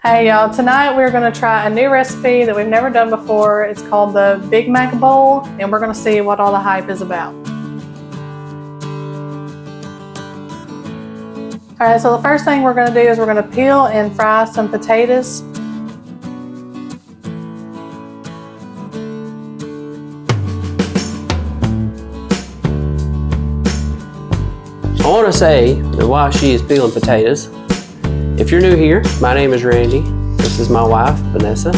Hey y'all, tonight we're going to try a new recipe that we've never done before. It's called the Big Mac Bowl, and we're going to see what all the hype is about. Alright, so the first thing we're going to do is we're going to peel and fry some potatoes. I want to say that while she is peeling potatoes, if you're new here, my name is Randy. This is my wife, Vanessa.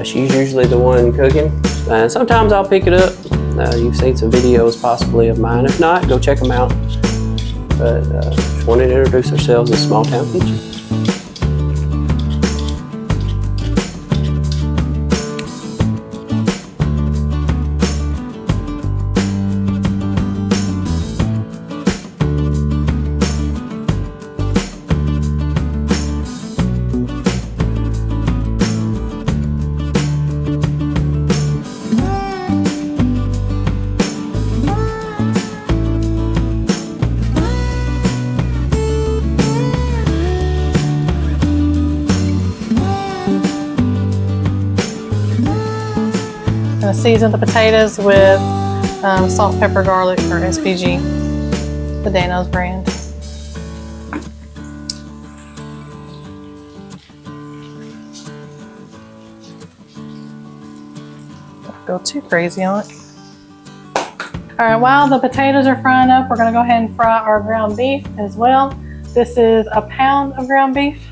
She's usually the one cooking. Sometimes I'll pick it up. You've seen some videos possibly of mine. If not, go check them out. But just wanted to introduce ourselves as Small Town Kitchen. I'm going to season the potatoes with salt, pepper, garlic, or SPG, the Dano's brand. Don't go too crazy on it. Alright, while the potatoes are frying up, we're going to go ahead and fry our ground beef as well. This is a pound of ground beef.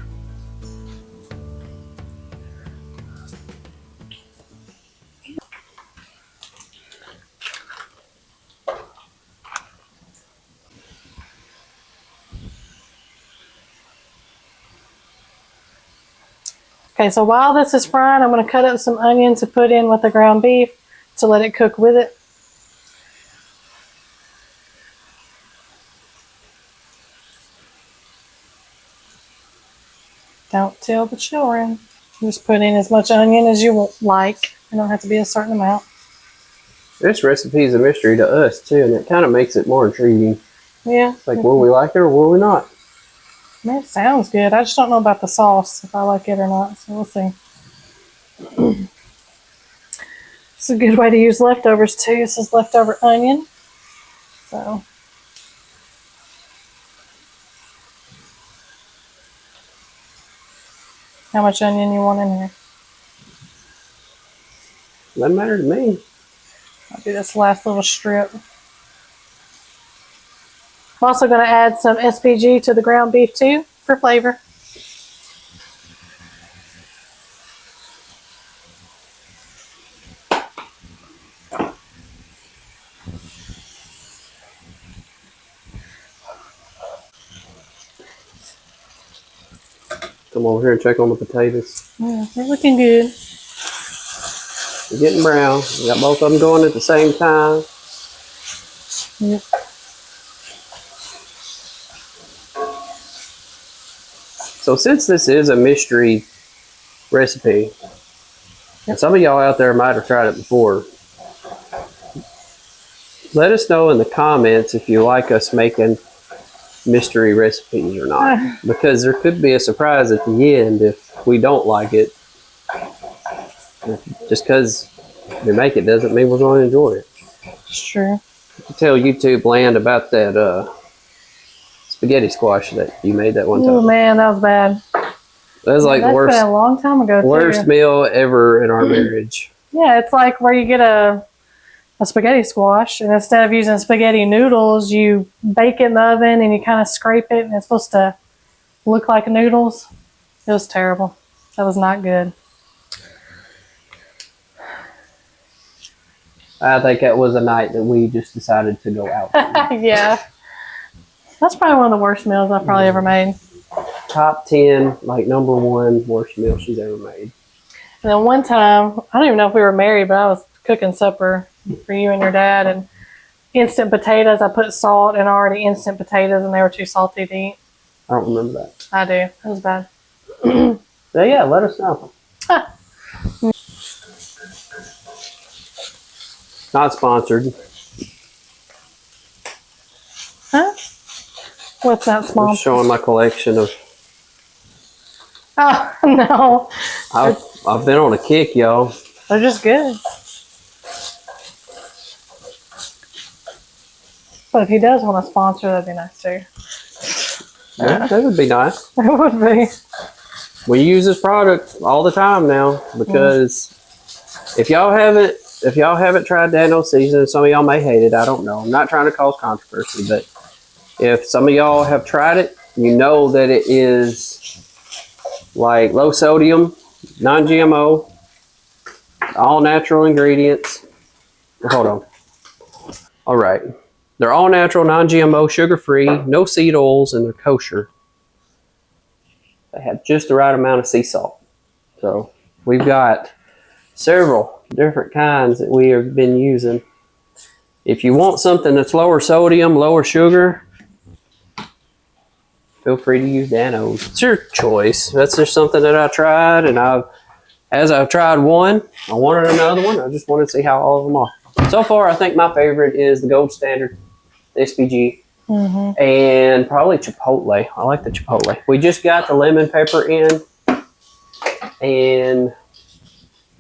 Okay, so while this is frying, I'm going to cut up some onions to put in with the ground beef to let it cook with it. Don't tell the children. Just put in as much onion as you like. It don't have to be a certain amount. This recipe is a mystery to us too, and it kind of makes it more intriguing. Yeah. Like, will we like it or will we not? Man, it sounds good. I just don't know about the sauce, if I like it or not, so we'll see. It's a good way to use leftovers too. This is leftover onion. So how much onion you want in here? Doesn't matter to me. I'll do this last little strip. I'm also going to add some SPG to the ground beef too for flavor. Come over here and check on the potatoes. Yeah, they're looking good. They're getting brown. We got both of them going at the same time. Yep. So since this is a mystery recipe, and some of y'all out there might have tried it before, let us know in the comments if you like us making mystery recipes or not. Because there could be a surprise at the end if we don't like it. Just because we make it doesn't mean we're going to enjoy it. It's true. You can tell YouTube land about that spaghetti squash that you made that one time. Oh man, that was bad. That was like the worst. That's been a long time ago too. Worst meal ever in our marriage. Yeah, it's like where you get a spaghetti squash, and instead of using spaghetti noodles, you bake it in the oven and you kind of scrape it, and it's supposed to look like noodles. It was terrible. That was not good. I think that was a night that we just decided to go out. Yeah. That's probably one of the worst meals I've probably ever made. Top 10, like #1 worst meal she's ever made. And then one time, I don't even know if we were married, but I was cooking supper for you and your dad, and instant potatoes. I put salt in already instant potatoes, and they were too salty to eat. I don't remember that. I do. It was bad. So yeah, let us know. Not sponsored. Huh? What's that small? I'm showing my collection of Oh, no. I've been on a kick, y'all. They're just good. But if he does want to sponsor, that'd be nice too. Yeah, that would be nice. It would be. We use this product all the time now because if y'all haven't tried Dano seasoning, some of y'all may hate it. I don't know. I'm not trying to cause controversy, but if some of y'all have tried it, you know that it is like low sodium, non-GMO, all natural ingredients. Hold on. All right. They're all natural, non-GMO, sugar-free, no seed oils, and they're kosher. They have just the right amount of sea salt. So we've got several different kinds that we have been using. If you want something that's lower sodium, lower sugar, feel free to use Danos. It's your choice. That's just something that I tried, and as I've tried one, I wanted another one. I just wanted to see how all of them are. So far, I think my favorite is the gold standard, the SPG, and probably Chipotle. I like the Chipotle. We just got the lemon pepper in, and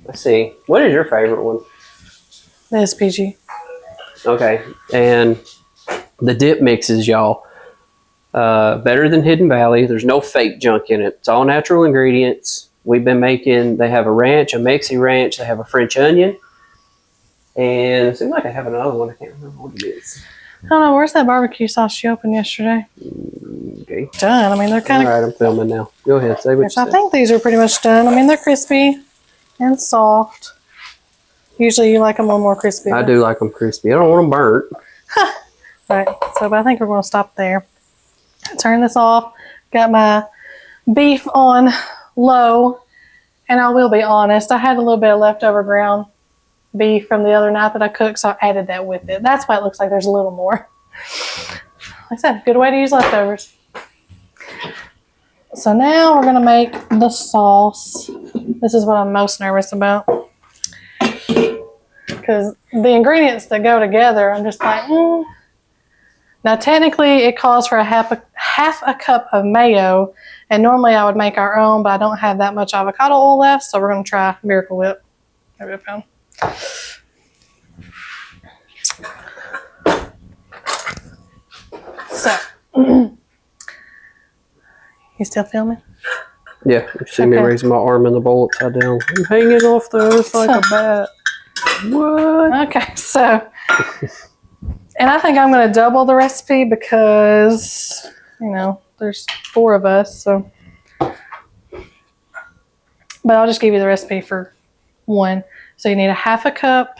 let's see. What is your favorite one? The SPG. Okay, and the dip mixes, y'all. Better than Hidden Valley. There's no fake junk in it. It's all natural ingredients. We've been making, they have a ranch, a Mexi ranch, they have a French onion, and it seems like I have another one. I can't remember what it is. I don't know. Where's that barbecue sauce you opened yesterday? Okay. Done. I mean, they're kind of... All right, I'm filming now. Go ahead, say what you said. I think these are pretty much done. I mean, they're crispy and soft. Usually you like them a little more crispy. I do like them crispy. I don't want them burnt. Right. So, but I think we're going to stop there. Turn this off. Got my beef on low. And I will be honest, I had a little bit of leftover ground beef from the other night that I cooked, so I added that with it. That's why it looks like there's a little more. Like I said, good way to use leftovers. So now we're going to make the sauce. This is what I'm most nervous about. Because the ingredients that go together, I'm just like, Now, technically, it calls for half a cup of mayo. And normally I would make our own, but I don't have that much avocado oil left. So we're going to try Miracle Whip. Maybe a pound. So, you still filming? Yeah, you see me raising my arm in the bowl upside down. I'm hanging off the earth like a bat. What? Okay, so, and I think I'm going to double the recipe because, you know, there's 4 of us, so. But I'll just give you the recipe for 1. So you need a half a cup.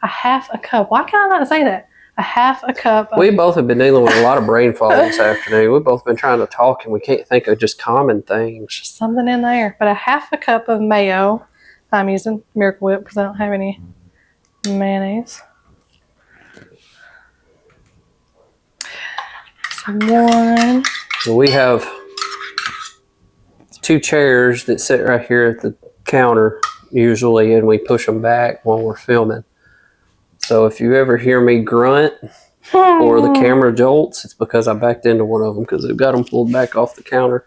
Why can I not say that? A half a cup. We both have been dealing with a lot of brain fog this afternoon. We've both been trying to talk and we can't think of just common things. Something in there. But a half a cup of mayo. I'm using Miracle Whip because I don't have any mayonnaise. So 1. So we have 2 chairs that sit right here at the counter usually, and we push them back when we're filming. So if you ever hear me grunt or the camera jolts, it's because I backed into one of them because they've got them pulled back off the counter.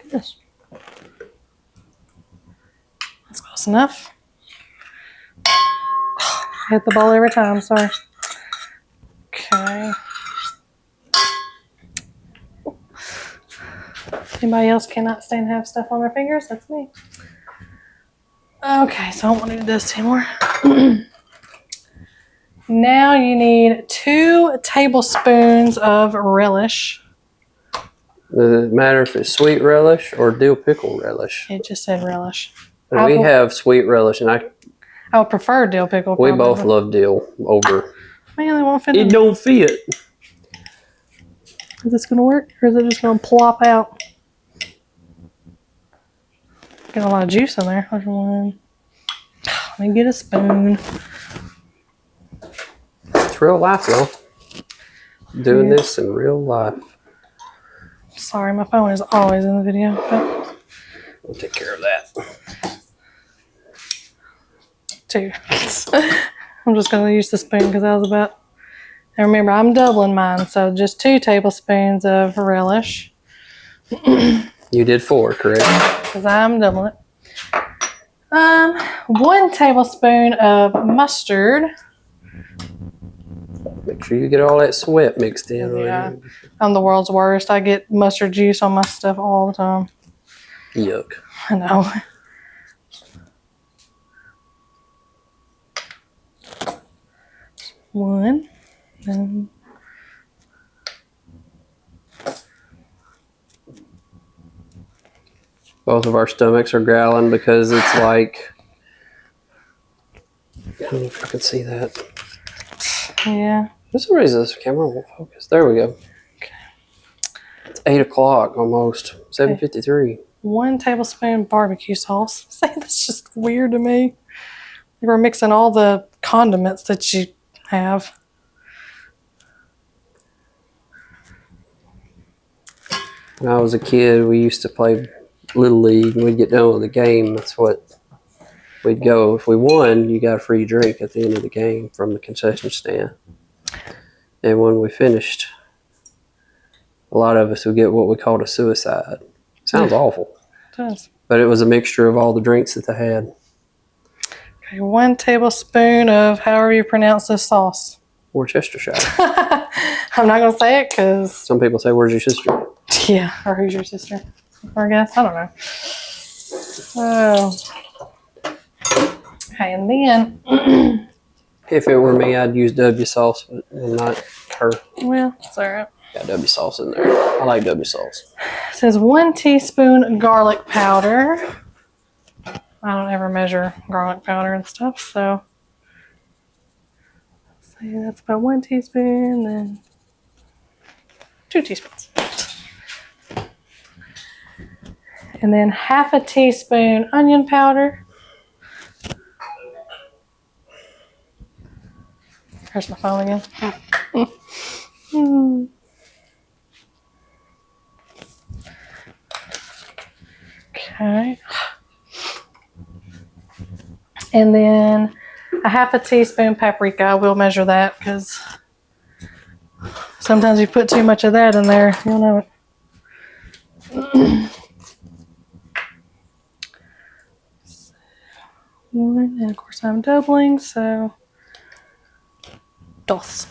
Goodness. That's close enough. I hit the bowl every time, sorry. Okay. Anybody else cannot stand to have stuff on their fingers? That's me. Okay, so I don't want to do this anymore. Now you need 2 tablespoons of relish. Does it matter if it's sweet relish or dill pickle relish? It just said relish. And we have sweet relish, and I would prefer dill pickle. We both love dill over. Man, they won't fit. It don't fit. Is this gonna work, or is it just gonna plop out? Got a lot of juice in there. Let me get a spoon. It's real life, y'all. Doing this in real life. Sorry, my phone is always in the video. But We'll take care of that. 2. I'm just gonna use the spoon because I was about. And remember, I'm doubling mine, so just 2 tablespoons of relish. You did 4, correct? Because I'm doubling it. 1 tablespoon of mustard. Make sure you get all that sweat mixed in. Yeah, I'm the world's worst. I get mustard juice on my stuff all the time. Yuck. I know. One. And both of our stomachs are growling because it's like, I don't know if I can see that. yeah. For some reason this camera won't focus. There we go. Okay. It's 8 o'clock almost. 7:53. 1 tablespoon barbecue sauce. See, that's just weird to me. We're mixing all the condiments that you have. When I was a kid, we used to play Little League, and we'd get done with the game. That's what we'd go. If we won, you got a free drink at the end of the game from the concession stand. And when we finished, a lot of us would get what we called a suicide. Sounds awful. It does. But it was a mixture of all the drinks that they had. Okay, 1 tablespoon of however you pronounce this sauce. Worcestershire. I'm not going to say it because... Some people say, where's your sister? Yeah, or who's your sister? Or I guess. I don't know. Oh. Okay, and then... If it were me, I'd use W sauce, but not her. Well, it's all right. Got W sauce in there. I like W sauce. It says 1 teaspoon garlic powder. I don't ever measure garlic powder and stuff, so say that's about 1 teaspoon, then 2 teaspoons. And then half a teaspoon onion powder. There's my phone again. Okay. And then a half a teaspoon paprika. I will measure that because sometimes you put too much of that in there, you'll know it. One, and of course I'm doubling, so dos.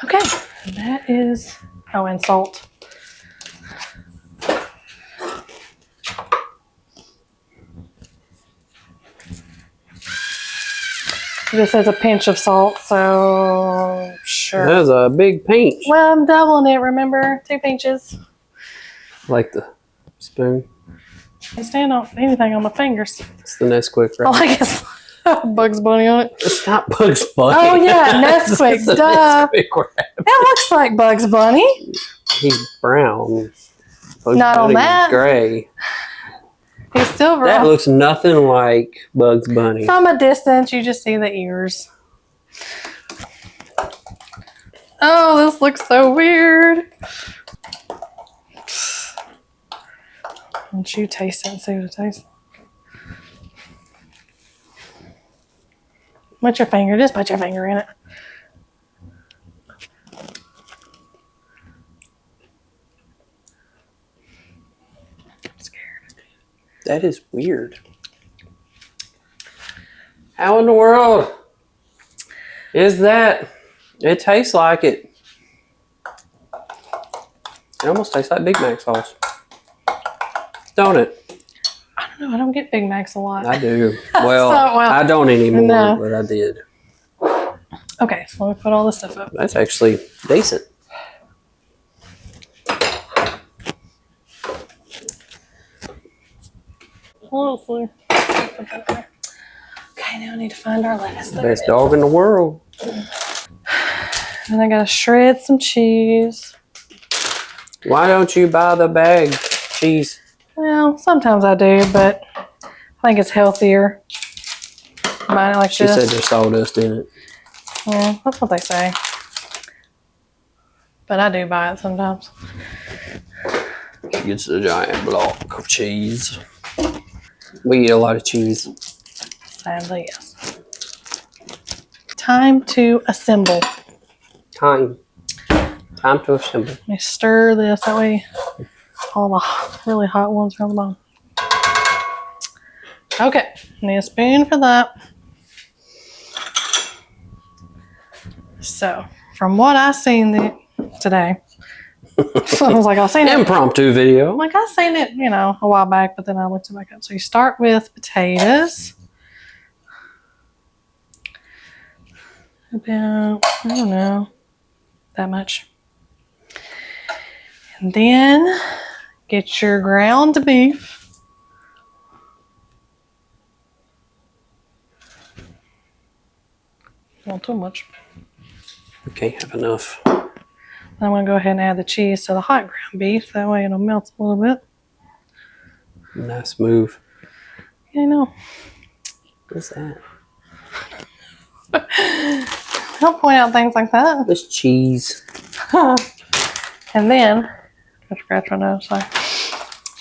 Okay, and that is, oh, and salt. This has a pinch of salt, so sure. That was a big pinch. Well, I'm doubling it, remember? 2 pinches. Like the spoon. I stand on anything on my fingers. It's the Nesquik, right? Oh, I guess Bugs Bunny on it. It's not Bugs Bunny. Oh, yeah, Nesquik, It's a duh. Nesquik wrap. That looks like Bugs Bunny. He's brown. Bugs Not on Bunny that. is gray. He's silver. That looks nothing like Bugs Bunny. From a distance, you just see the ears. Oh, this looks so weird. Why don't you taste it and see what it tastes like? What's your finger? Just put your finger in it. I'm scared. That is weird. How in the world is that? It tastes like it. It almost tastes like Big Mac sauce. Don't it? I don't know. I don't get Big Macs a lot. I do. Well, I don't anymore, No. but I did. Okay, so let me put all this stuff up. That's actually decent. Hopefully. Okay, now I need to find our lettuce. There Best it is. dog in the world. And I gotta shred some cheese. Why don't you buy the bag cheese? Well, sometimes I do, but I think it's healthier. Buying it like She this. said there's sawdust in it. Yeah, that's what they say. But I do buy it sometimes. She gets a giant block of cheese. We eat a lot of cheese. Sadly, yes. Time to assemble. Time to assemble. Let me stir this that way All the really hot ones are on the bottom. Okay, need a spoon for that. So, from what I seen today, so I was like, I seen it. Impromptu video. Like I seen it, you know, a while back, but then I looked it back up. So you start with potatoes. About, I don't know, that much. And then get your ground beef. Not too much. Okay, have enough. I'm going to go ahead and add the cheese to the hot ground beef. That way it'll melt a little bit. Nice move. Yeah, I know. What's that? I'll point out things like that. This cheese. And then, I scratch my nose, sorry.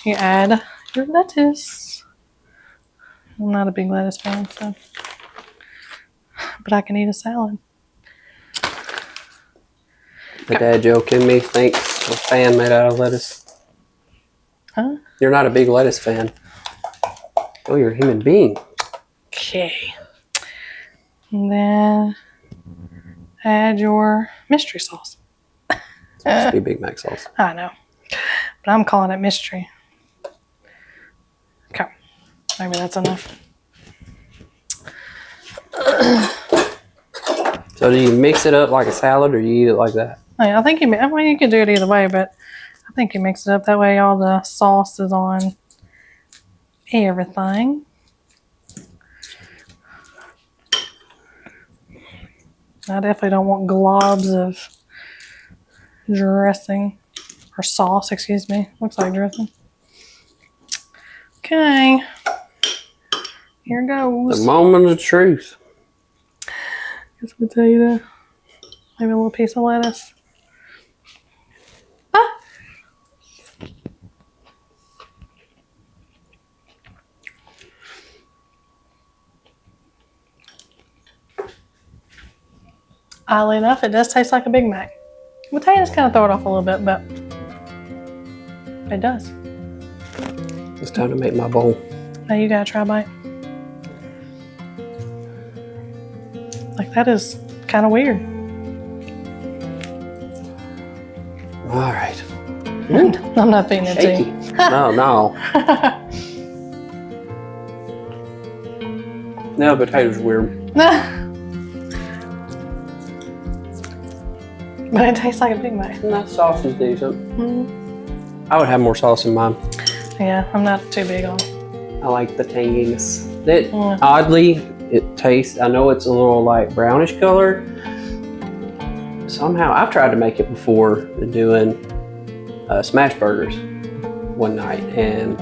You add your lettuce. I'm not a big lettuce fan, so. But I can eat a salad. My dad joking me thinks a fan made out of lettuce. Huh? You're not a big lettuce fan. Oh, you're a human being. Okay. And then add your mystery sauce. It's supposed to be Big Mac sauce. I know. But I'm calling it mystery. Okay. Maybe that's enough. So do you mix it up like a salad or you eat it like that? I think I mean, you can do it either way, but I think you mix it up. That way all the sauce is on everything. I definitely don't want globs of dressing or sauce, excuse me. Looks like dressing. Okay. Here goes. The moment of truth. Guess we'll tell you that. Maybe a little piece of lettuce. Ah! Oddly enough, it does taste like a Big Mac. Potatoes kind of throw it off a little bit, but it does. It's time to make my bowl. Now you gotta try a bite. Like that is kind of weird. All right. I'm not feeding it to Shaky. you. No. No, potatoes are weird. But it tastes like a Big Mac. That sauce is decent. Mm-hmm. I would have more sauce in mine. Yeah, I'm not too big on it. I like the tanginess. Oddly, it tastes, I know it's a little like brownish color. Somehow, I've tried to make it before doing smash burgers one night, and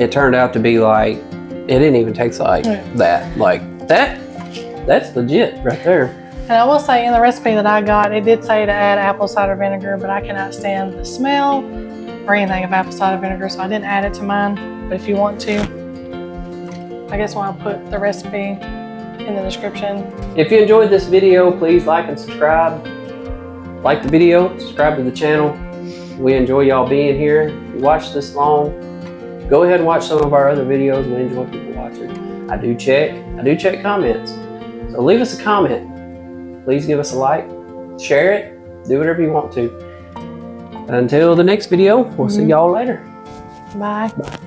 it turned out to be like, it didn't even taste like that. Like that's legit right there. And I will say in the recipe that I got, it did say to add apple cider vinegar, but I cannot stand the smell or anything of apple cider vinegar, so I didn't add it to mine. But if you want to, I guess I'll put the recipe in the description. If you enjoyed this video, please like and subscribe. Like the video, subscribe to the channel. We enjoy y'all being here. If you watched this long, go ahead and watch some of our other videos. We enjoy people watching. I do check comments. So leave us a comment. Please give us a like, share it, do whatever you want to. Until the next video, we'll see y'all later. Bye. Bye.